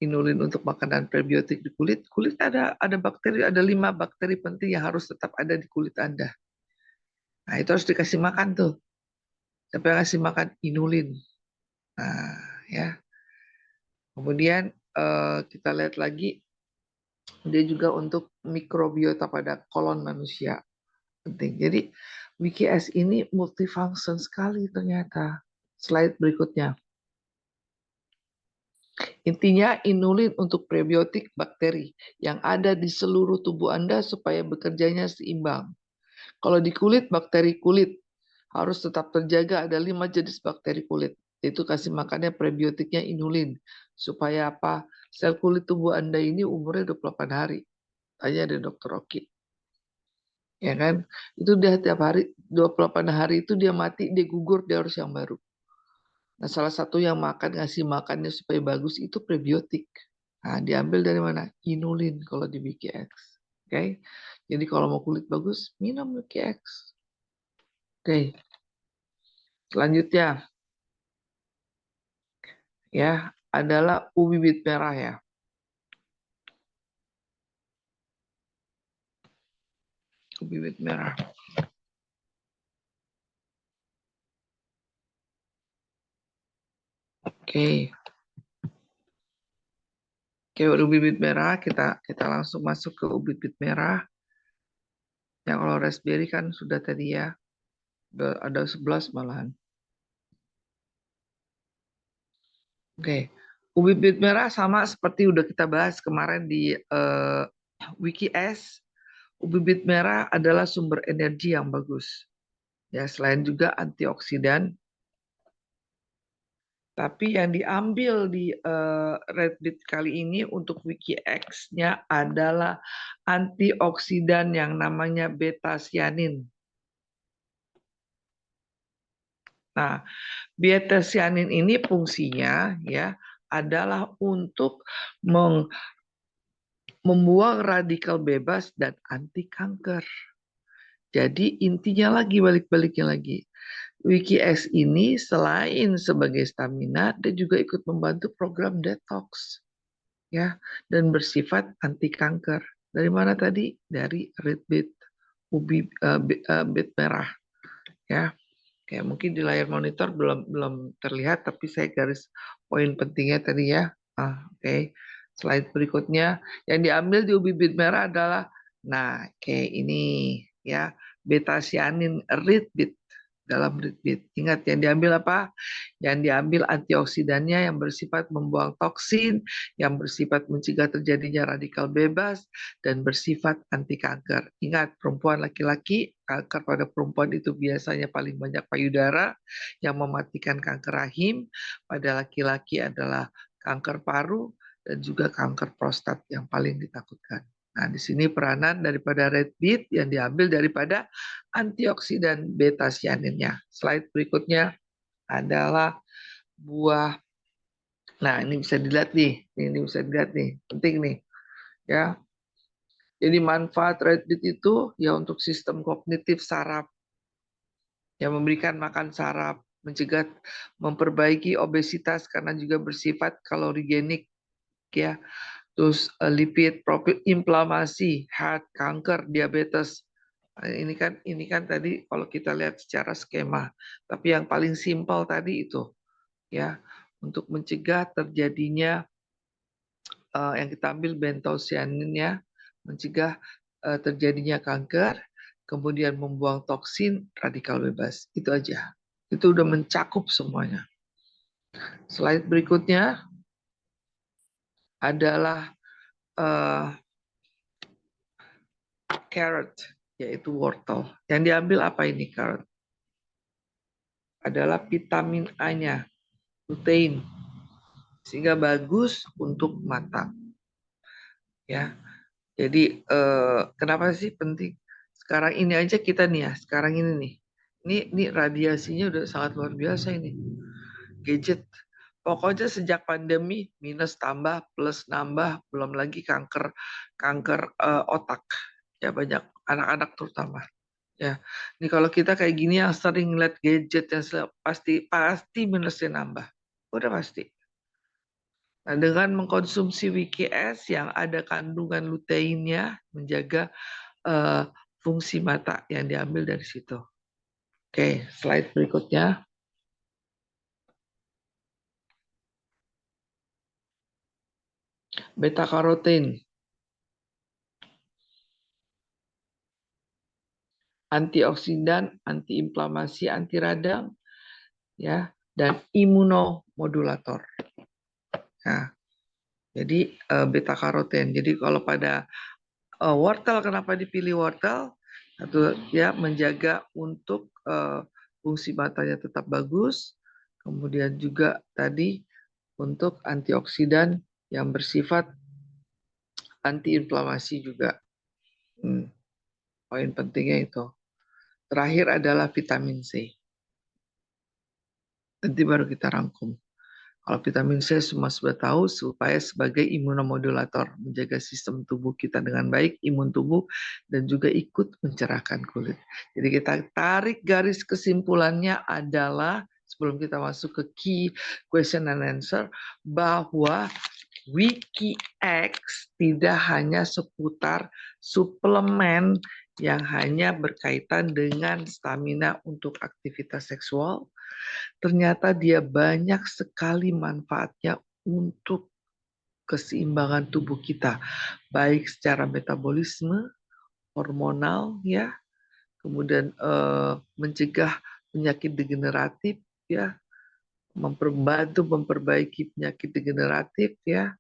inulin untuk makanan prebiotik di kulit ada bakteri, ada 5 bakteri penting yang harus tetap ada di kulit Anda. Nah itu harus dikasih makan tuh. Siapa yang kasih makan? Inulin. Nah ya. Kemudian kita lihat lagi, dia juga untuk mikrobiota pada kolon manusia penting. Jadi WikiS ini multifunction sekali ternyata. Slide berikutnya. Intinya inulin untuk prebiotik bakteri yang ada di seluruh tubuh Anda supaya bekerjanya seimbang. Kalau di kulit, bakteri kulit harus tetap terjaga, ada 5 jenis bakteri kulit. Itu kasih makannya prebiotiknya inulin. Supaya apa? Sel kulit tubuh Anda ini umurnya 28 hari. Tanya ada Dr. Oki. Ya kan? Itu dia tiap hari 28 hari itu dia mati, dia gugur, dia harus yang baru. Nah, salah satu yang ngasih makannya supaya bagus itu prebiotik. Nah, diambil dari mana? Inulin kalau di WikiX. Oke. Jadi kalau mau kulit bagus, minum WikiX. Oke. Selanjutnya ya adalah ubi bit merah ya. Ubi bit merah. Oke. Oke, ubi bit merah, kita langsung masuk ke ubi bit merah. Yang kalau raspberry kan sudah tadi ya, ada 11 malahan. Oke, ubi bit merah sama seperti udah kita bahas kemarin di WikiS. Ubi bit merah adalah sumber energi yang bagus. Ya, selain juga antioksidan, tapi yang diambil di red beet kali ini untuk WikiX-nya adalah antioksidan yang namanya beta-cyanin. Nah, beta-cyanin ini fungsinya ya adalah untuk membuang radikal bebas dan anti kanker. Jadi intinya lagi, balik-baliknya lagi. WikiX ini selain sebagai stamina, dia juga ikut membantu program detox, ya, dan bersifat anti kanker. Dari mana tadi? Dari red beet, beet merah, ya. Kayak mungkin di layar monitor belum terlihat, tapi saya garis poin pentingnya tadi ya. Oke. Slide berikutnya yang diambil di ubi bit merah adalah, nah, kayak ini ya, beta-cyanin red beet dalam red beet. Ingat yang diambil apa? Yang diambil antioksidannya yang bersifat membuang toksin, yang bersifat mencegah terjadinya radikal bebas, dan bersifat anti kanker. Ingat, perempuan laki-laki, kanker pada perempuan itu biasanya paling banyak payudara yang mematikan kanker rahim, pada laki-laki adalah kanker paru, dan juga kanker prostat yang paling ditakutkan. Nah, di sini peranan daripada red beet yang diambil daripada antioksidan beta-cyaninnya. Slide berikutnya adalah buah. Nah, ini bisa dilihat nih. Ini bisa dilihat nih. Penting nih. Ya. Jadi manfaat red beet itu ya untuk sistem kognitif saraf. Yang memberikan makan saraf, mencegah, memperbaiki obesitas karena juga bersifat kalorigenik ya. Terus lipid, profil, inflamasi, heart, kanker, diabetes. Ini kan tadi kalau kita lihat secara skema, tapi yang paling simpel tadi itu ya, untuk mencegah terjadinya yang kita ambil beta-cyaninnya, mencegah terjadinya kanker, kemudian membuang toksin, radikal bebas. Itu aja. Itu udah mencakup semuanya. Slide berikutnya adalah carrot, yaitu wortel. Yang diambil apa ini carrot? Adalah vitamin A-nya, lutein, sehingga bagus untuk mata. Ya, jadi kenapa sih penting? Sekarang ini aja kita nih ya, sekarang ini nih, ini radiasinya udah sangat luar biasa ini. Gadget, pokoknya sejak pandemi minus tambah plus nambah, belum lagi kanker otak, ya banyak anak-anak terutama. Ya, ini kalau kita kayak gini yang sering lihat gadget yang pasti minusnya nambah, udah pasti. Nah, dengan mengkonsumsi WikiS yang ada kandungan luteinnya, menjaga fungsi mata yang diambil dari situ. Oke, slide berikutnya. Beta karotin, antioksidan, antiinflamasi, anti radang, ya, dan imunomodulator. Nah, jadi beta karotin. Jadi kalau pada wortel, kenapa dipilih wortel? Satu, ya, menjaga untuk fungsi matanya tetap bagus. Kemudian juga tadi untuk antioksidan yang bersifat antiinflamasi juga. Poin pentingnya itu. Terakhir adalah vitamin C. Nanti baru kita rangkum. Kalau vitamin C semua sudah tahu, supaya sebagai imunomodulator, menjaga sistem tubuh kita dengan baik, imun tubuh, dan juga ikut mencerahkan kulit. Jadi kita tarik garis kesimpulannya adalah, sebelum kita masuk ke key question and answer, bahwa WikiX tidak hanya seputar suplemen yang hanya berkaitan dengan stamina untuk aktivitas seksual, ternyata dia banyak sekali manfaatnya untuk keseimbangan tubuh kita, baik secara metabolisme, hormonal, ya, kemudian mencegah penyakit degeneratif, ya, memperbaiki penyakit degeneratif, ya,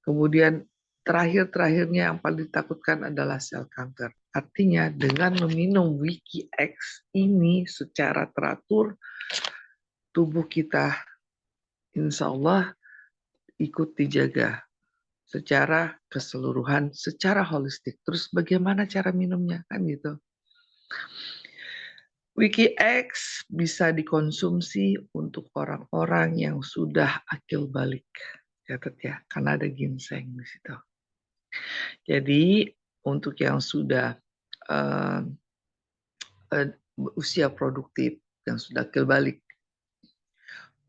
kemudian terakhirnya yang paling ditakutkan adalah sel kanker. Artinya dengan meminum WikiX ini secara teratur, tubuh kita insya Allah ikut dijaga secara keseluruhan, secara holistik. Terus bagaimana cara minumnya? Kan gitu. WikiX bisa dikonsumsi untuk orang-orang yang sudah akil balik. Catat ya, karena ada ginseng di situ. Jadi untuk yang sudah uh, usia produktif, yang sudah akil balik,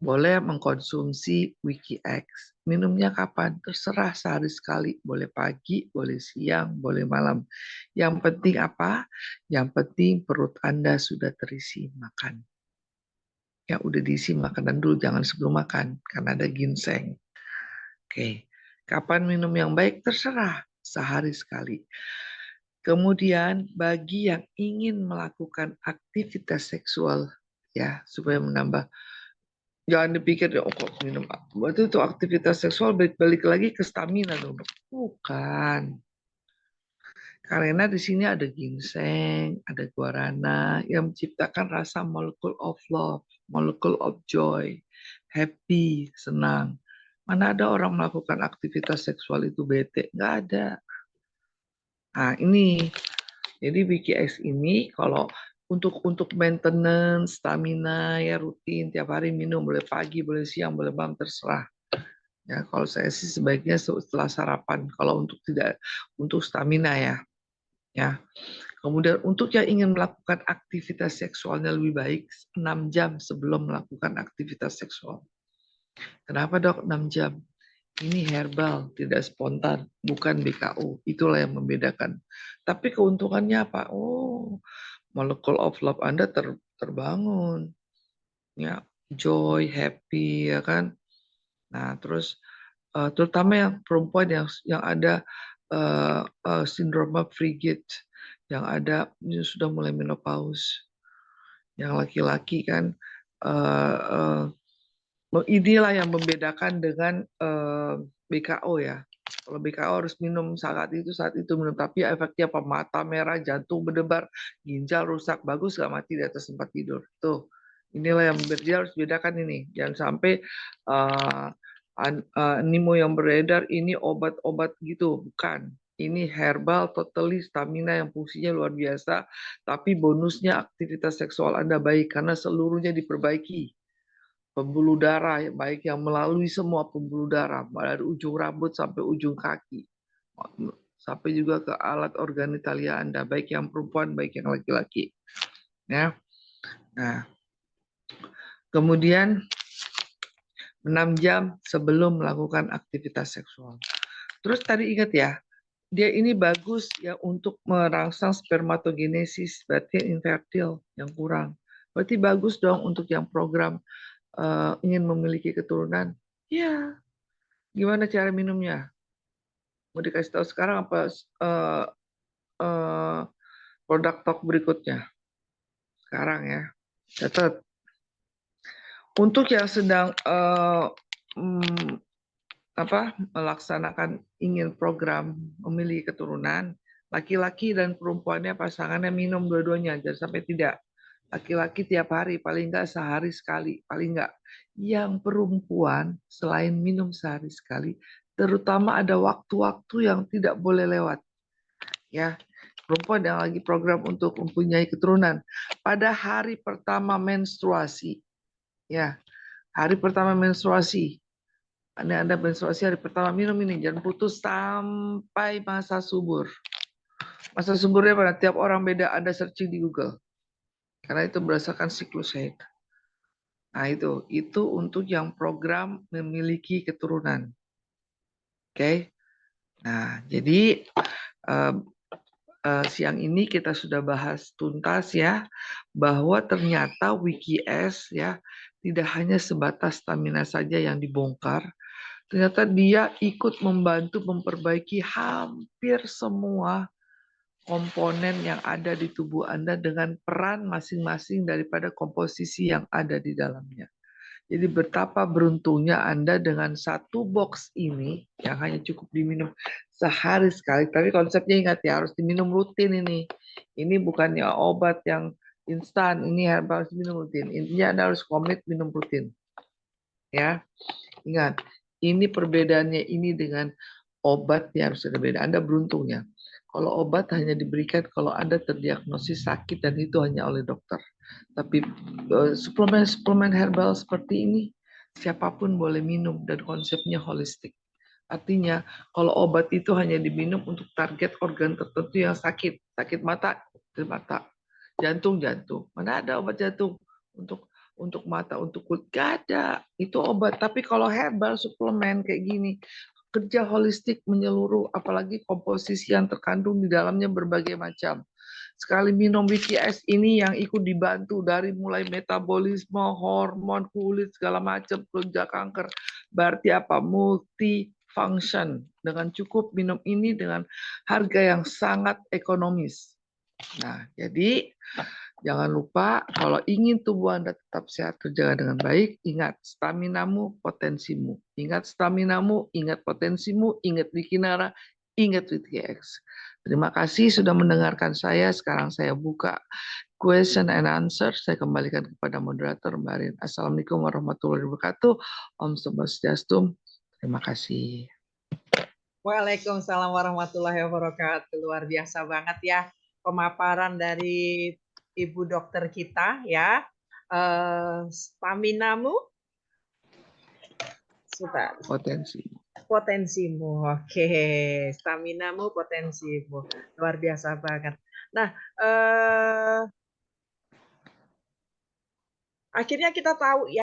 boleh mengkonsumsi WikiX. Minumnya kapan? Terserah, sehari sekali. Boleh pagi, boleh siang, boleh malam. Yang penting apa? Yang penting perut Anda sudah terisi makan. Ya udah diisi makanan dulu, jangan sebelum makan, karena ada ginseng. Oke. Kapan minum yang baik? Terserah, sehari sekali. Kemudian bagi yang ingin melakukan aktivitas seksual, ya, supaya menambah, jangan dipikir ya, oh kok minum, berarti itu aktivitas seksual balik lagi ke stamina dong. Bukan. Karena di sini ada ginseng, ada guarana yang menciptakan rasa molecule of love, molecule of joy, happy, senang. Mana ada orang melakukan aktivitas seksual itu bete? Nggak ada. Nah ini, jadi WikiX ini kalau untuk maintenance stamina ya rutin tiap hari minum, boleh pagi, boleh siang, boleh malam, terserah. Ya kalau saya sih sebaiknya setelah sarapan. Kalau untuk stamina ya. Ya. Kemudian untuk yang ingin melakukan aktivitas seksualnya lebih baik 6 jam sebelum melakukan aktivitas seksual. Kenapa dok 6 jam? Ini herbal, tidak spontan, bukan BKO. Itulah yang membedakan. Tapi keuntungannya apa? Oh, molecule of love Anda terbangun. Ya, joy, happy, ya kan? Nah, terus terutama yang perempuan yang ada sindroma Frigid, yang ada sudah mulai menopause. Yang laki-laki kan inilah yang membedakan dengan BKO ya. Kalau BKO harus minum saat itu minum, tapi efeknya apa? Mata merah, jantung berdebar, ginjal rusak, bagus gak mati di atas tempat tidur. Tuh, inilah yang dia harus bedakan ini. Jangan sampai animo yang beredar ini obat-obat gitu, bukan. Ini herbal, totally stamina yang fungsinya luar biasa, tapi bonusnya aktivitas seksual Anda baik karena seluruhnya diperbaiki. Pembuluh darah, baik yang melalui semua pembuluh darah, dari ujung rambut sampai ujung kaki, sampai juga ke alat organ genitalia Anda, baik yang perempuan, baik yang laki-laki. Ya. Nah, kemudian 6 jam sebelum melakukan aktivitas seksual. Terus tadi ingat ya, dia ini bagus ya untuk merangsang spermatogenesis, berarti infertil yang kurang. Berarti bagus dong untuk yang program ingin memiliki keturunan. Ya, gimana cara minumnya? Mau dikasih tahu sekarang apa produk talk berikutnya? Sekarang ya, catat. Untuk yang sedang melaksanakan ingin program memiliki keturunan, laki-laki dan perempuannya pasangannya minum dua-duanya, jangan sampai tidak. Laki-laki tiap hari, paling enggak sehari sekali, paling enggak. Yang perempuan selain minum sehari sekali, terutama ada waktu-waktu yang tidak boleh lewat. Ya, perempuan yang lagi program untuk mempunyai keturunan, pada hari pertama menstruasi, ya, hari pertama menstruasi, Anda menstruasi hari pertama, minum ini, jangan putus sampai masa subur. Masa suburnya pada tiap orang beda, Anda searching di Google. Karena itu berdasarkan siklus haid. Nah itu untuk yang program memiliki keturunan. Oke. Nah, jadi siang ini kita sudah bahas tuntas ya, bahwa ternyata WikiS ya tidak hanya sebatas stamina saja yang dibongkar, ternyata dia ikut membantu memperbaiki hampir semua komponen yang ada di tubuh Anda dengan peran masing-masing daripada komposisi yang ada di dalamnya. Jadi betapa beruntungnya Anda dengan satu box ini yang hanya cukup diminum sehari sekali. Tapi konsepnya ingat ya, harus diminum rutin ini. Ini bukannya obat yang instan, ini harus minum rutin. Intinya Anda harus komit minum rutin. Ya, ingat, ini perbedaannya ini dengan obat yang harus berbeda. Anda beruntung ya. Kalau obat hanya diberikan kalau Anda terdiagnosis sakit dan itu hanya oleh dokter. Tapi suplemen herbal seperti ini siapapun boleh minum dan konsepnya holistik. Artinya kalau obat itu hanya diminum untuk target organ tertentu yang sakit, sakit mata, mata, jantung, jantung. Mana ada obat jantung untuk mata, untuk kulit? Gak ada. Itu obat. Tapi kalau herbal suplemen kayak gini, kerja holistik menyeluruh, apalagi komposisi yang terkandung di dalamnya berbagai macam. Sekali minum WikiS ini yang ikut dibantu dari mulai metabolisme, hormon, kulit, segala macam, penjaga kanker. Berarti apa? Multi function. Dengan cukup minum ini dengan harga yang sangat ekonomis. Nah, jadi jangan lupa kalau ingin tubuh Anda tetap sehat terjaga dengan baik, ingat staminamu, potensimu. Ingat staminamu, ingat potensimu, ingat Wikinara, ingat WikiX. Terima kasih sudah mendengarkan saya. Sekarang saya buka question and answer. Saya kembalikan kepada moderator Mbak Rin. Assalamualaikum warahmatullahi wabarakatuh. Om Swastiastu. Terima kasih. Waalaikumsalam warahmatullahi wabarakatuh. Luar biasa banget ya pemaparan dari Ibu dokter kita ya. Staminamu, potensimu. Oke, staminamu, potensimu. Luar biasa banget. Nah, akhirnya kita tahu ya